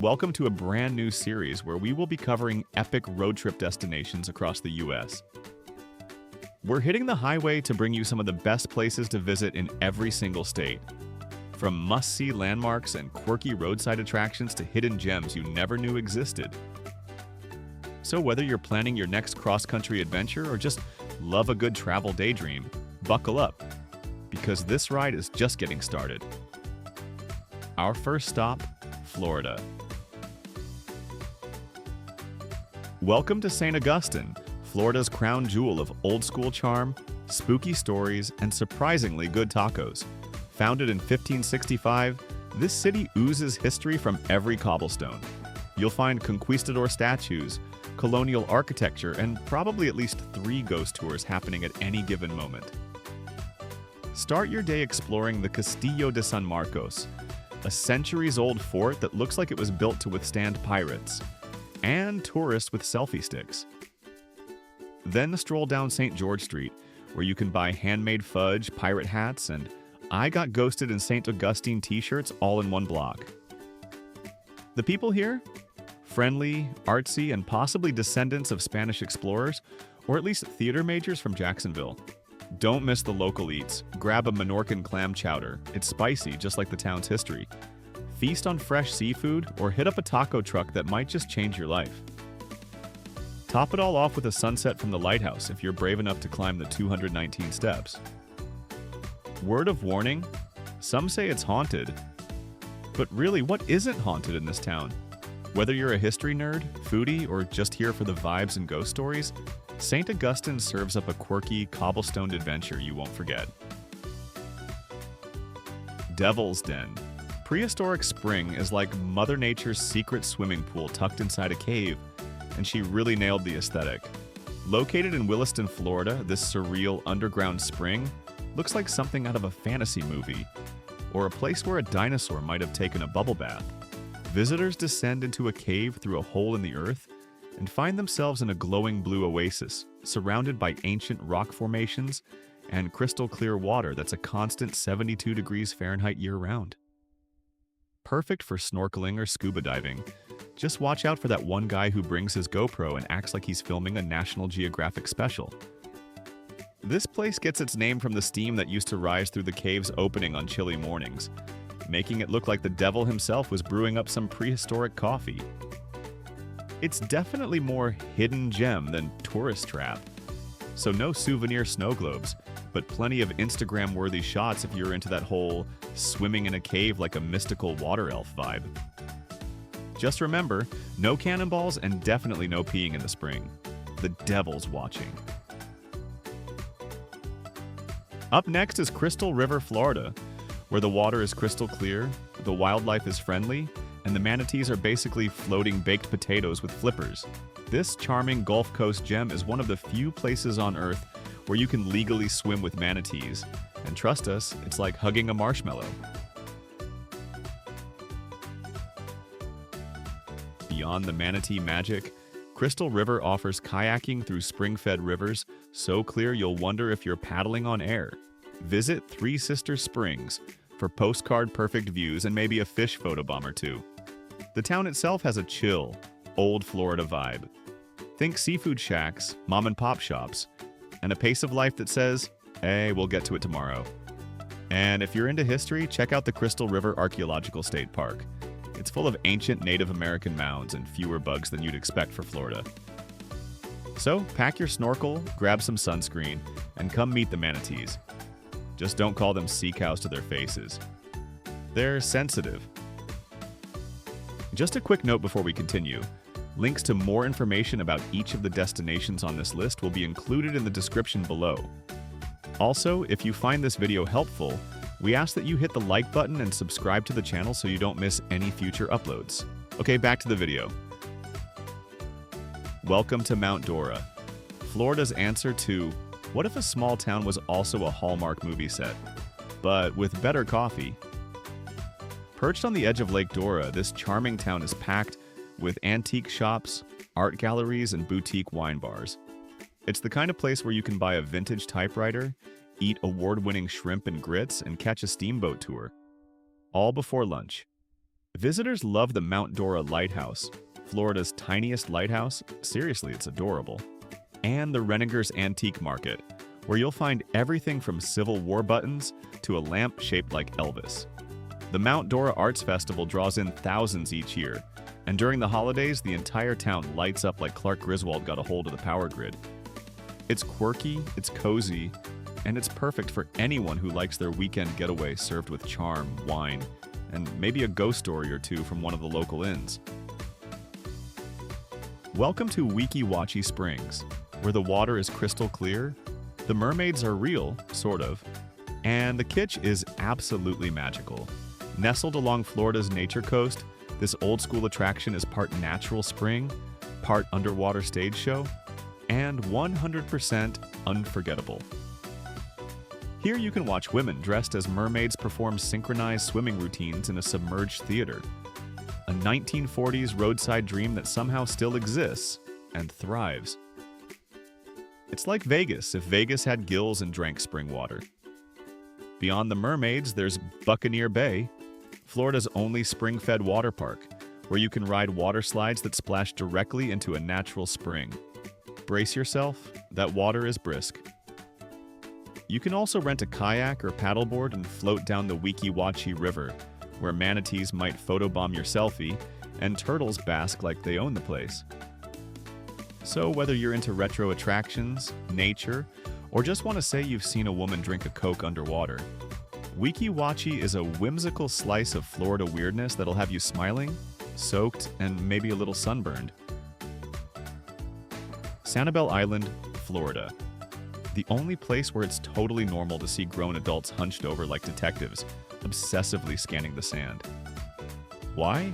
Welcome to a brand new series where we will be covering epic road trip destinations across the US. We're hitting the highway to bring you some of the best places to visit in every single state. From must-see landmarks and quirky roadside attractions to hidden gems you never knew existed. So whether you're planning your next cross-country adventure or just love a good travel daydream, buckle up, because this ride is just getting started. Our first stop, Florida. Welcome to St. Augustine, Florida's crown jewel of old-school charm, spooky stories, and surprisingly good tacos. Founded in 1565, this city oozes history from every cobblestone. You'll find conquistador statues, colonial architecture, and probably at least 3 ghost tours happening at any given moment. Start your day exploring the Castillo de San Marcos, a centuries-old fort that looks like it was built to withstand pirates, and tourists with selfie sticks. Then stroll down St. George Street, where you can buy handmade fudge, pirate hats, and I Got Ghosted in St. Augustine t-shirts all in one block. The people here? Friendly, artsy, and possibly descendants of Spanish explorers, or at least theater majors from Jacksonville. Don't miss the local eats. Grab a Menorcan clam chowder. It's spicy, just like the town's history. Feast on fresh seafood, or hit up a taco truck that might just change your life. Top it all off with a sunset from the lighthouse if you're brave enough to climb the 219 steps. Word of warning, some say it's haunted. But really, what isn't haunted in this town? Whether you're a history nerd, foodie, or just here for the vibes and ghost stories, St. Augustine serves up a quirky, cobblestoned adventure you won't forget. Devil's Den. Prehistoric spring is like Mother Nature's secret swimming pool tucked inside a cave, and she really nailed the aesthetic. Located in Williston, Florida, this surreal underground spring looks like something out of a fantasy movie, or a place where a dinosaur might have taken a bubble bath. Visitors descend into a cave through a hole in the earth and find themselves in a glowing blue oasis, surrounded by ancient rock formations and crystal clear water that's a constant 72 degrees Fahrenheit year-round. Perfect for snorkeling or scuba diving. Just watch out for that one guy who brings his GoPro and acts like he's filming a National Geographic special. This place gets its name from the steam that used to rise through the cave's opening on chilly mornings, making it look like the devil himself was brewing up some prehistoric coffee. It's definitely more hidden gem than tourist trap. So no souvenir snow globes, but plenty of Instagram-worthy shots if you're into that whole swimming in a cave like a mystical water elf vibe. Just remember, no cannonballs and definitely no peeing in the spring. The devil's watching. Up next is Crystal River, Florida, where the water is crystal clear, the wildlife is friendly, and the manatees are basically floating baked potatoes with flippers. This charming Gulf Coast gem is one of the few places on Earth where you can legally swim with manatees. And trust us, it's like hugging a marshmallow. Beyond the manatee magic, Crystal River offers kayaking through spring-fed rivers so clear you'll wonder if you're paddling on air. Visit Three Sisters Springs for postcard-perfect views and maybe a fish photobomb or two. The town itself has a chill, old Florida vibe. Think seafood shacks, mom-and-pop shops, and a pace of life that says, hey, we'll get to it tomorrow. And if you're into history, check out the Crystal River Archaeological State Park. It's full of ancient Native American mounds and fewer bugs than you'd expect for Florida. So, pack your snorkel, grab some sunscreen, and come meet the manatees. Just don't call them sea cows to their faces. They're sensitive. Just a quick note before we continue. Links to more information about each of the destinations on this list will be included in the description below. Also, if you find this video helpful, we ask that you hit the like button and subscribe to the channel so you don't miss any future uploads. Okay, back to the video. Welcome to Mount Dora, Florida's answer to, what if a small town was also a Hallmark movie set, but with better coffee? Perched on the edge of Lake Dora, this charming town is packed with antique shops, art galleries, and boutique wine bars. It's the kind of place where you can buy a vintage typewriter, eat award-winning shrimp and grits, and catch a steamboat tour. All before lunch. Visitors love the Mount Dora Lighthouse, Florida's tiniest lighthouse. Seriously, it's adorable. And the Renninger's Antique Market, where you'll find everything from Civil War buttons to a lamp shaped like Elvis. The Mount Dora Arts Festival draws in thousands each year, and during the holidays, the entire town lights up like Clark Griswold got a hold of the power grid. It's quirky, it's cozy, and it's perfect for anyone who likes their weekend getaway served with charm, wine, and maybe a ghost story or two from one of the local inns. Welcome to Weeki Wachee Springs, where the water is crystal clear, the mermaids are real, sort of, and the kitsch is absolutely magical. Nestled along Florida's nature coast, this old-school attraction is part natural spring, part underwater stage show, and 100% unforgettable. Here you can watch women dressed as mermaids perform synchronized swimming routines in a submerged theater. A 1940s roadside dream that somehow still exists and thrives. It's like Vegas if Vegas had gills and drank spring water. Beyond the mermaids, there's Buccaneer Bay, Florida's only spring-fed water park, where you can ride water slides that splash directly into a natural spring. Brace yourself, that water is brisk. You can also rent a kayak or paddleboard and float down the Weeki Wachee River, where manatees might photobomb your selfie and turtles bask like they own the place. So whether you're into retro attractions, nature, or just want to say you've seen a woman drink a Coke underwater, Weeki Wachee is a whimsical slice of Florida weirdness that'll have you smiling, soaked, and maybe a little sunburned. Sanibel Island, Florida. The only place where it's totally normal to see grown adults hunched over like detectives, obsessively scanning the sand. Why?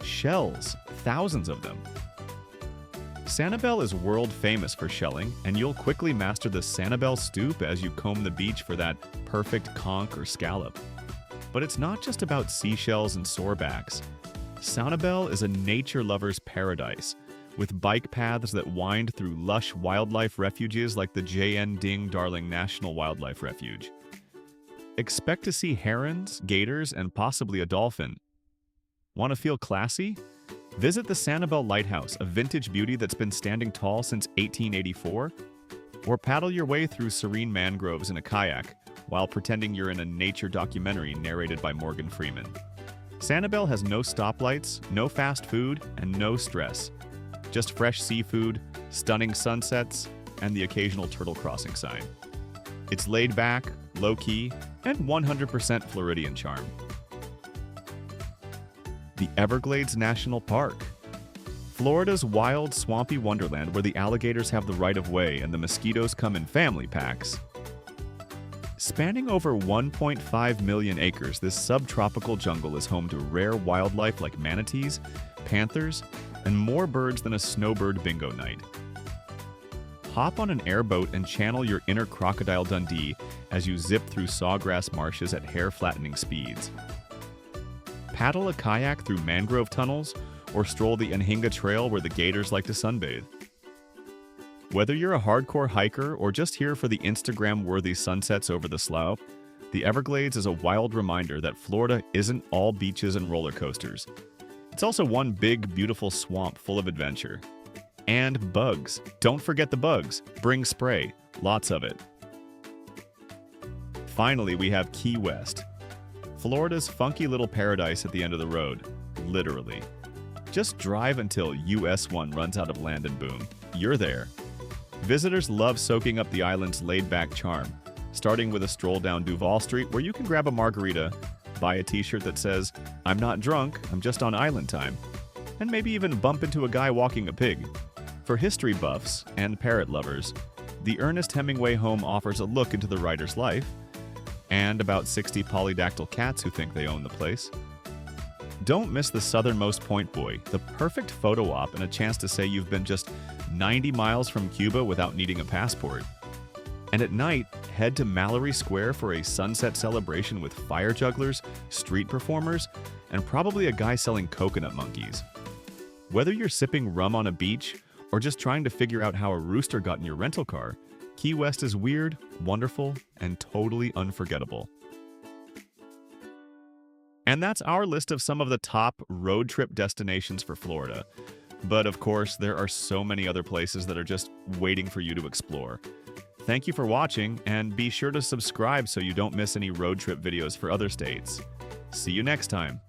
Shells, thousands of them. Sanibel is world famous for shelling, and you'll quickly master the Sanibel stoop as you comb the beach for that perfect conch or scallop. But it's not just about seashells and sorebacks. Sanibel is a nature lover's paradise, with bike paths that wind through lush wildlife refuges like the J.N. Ding Darling National Wildlife Refuge. Expect to see herons, gators, and possibly a dolphin. Want to feel classy? Visit the Sanibel Lighthouse, a vintage beauty that's been standing tall since 1884. Or paddle your way through serene mangroves in a kayak while pretending you're in a nature documentary narrated by Morgan Freeman. Sanibel has no stoplights, no fast food, and no stress. Just fresh seafood, stunning sunsets, and the occasional turtle crossing sign. It's laid back, low-key, and 100% Floridian charm. The Everglades National Park. Florida's wild, swampy wonderland where the alligators have the right of way and the mosquitoes come in family packs. Spanning over 1.5 million acres, this subtropical jungle is home to rare wildlife like manatees, panthers, and more birds than a snowbird bingo night. Hop on an airboat and channel your inner Crocodile Dundee as you zip through sawgrass marshes at hair-flattening speeds. Paddle a kayak through mangrove tunnels or stroll the Anhinga Trail where the gators like to sunbathe. Whether you're a hardcore hiker or just here for the Instagram-worthy sunsets over the slough, the Everglades is a wild reminder that Florida isn't all beaches and roller coasters. It's also one big, beautiful swamp full of adventure. And bugs. Don't forget the bugs. Bring spray. Lots of it. Finally, we have Key West. Florida's funky little paradise at the end of the road. Literally. Just drive until US 1 runs out of land and boom. You're there. Visitors love soaking up the island's laid-back charm, starting with a stroll down Duval Street where you can grab a margarita, buy a t-shirt that says, "I'm not drunk, I'm just on island time," and maybe even bump into a guy walking a pig. For history buffs and parrot lovers, the Ernest Hemingway home offers a look into the writer's life, and about 60 polydactyl cats who think they own the place. Don't miss the southernmost Point Boy, the perfect photo op and a chance to say you've been just 90 miles from Cuba without needing a passport. And at night, head to Mallory Square for a sunset celebration with fire jugglers, street performers, and probably a guy selling coconut monkeys. Whether you're sipping rum on a beach or just trying to figure out how a rooster got in your rental car, Key West is weird, wonderful, and totally unforgettable. And that's our list of some of the top road trip destinations for Florida. But of course, there are so many other places that are just waiting for you to explore. Thank you for watching, and be sure to subscribe so you don't miss any road trip videos for other states. See you next time.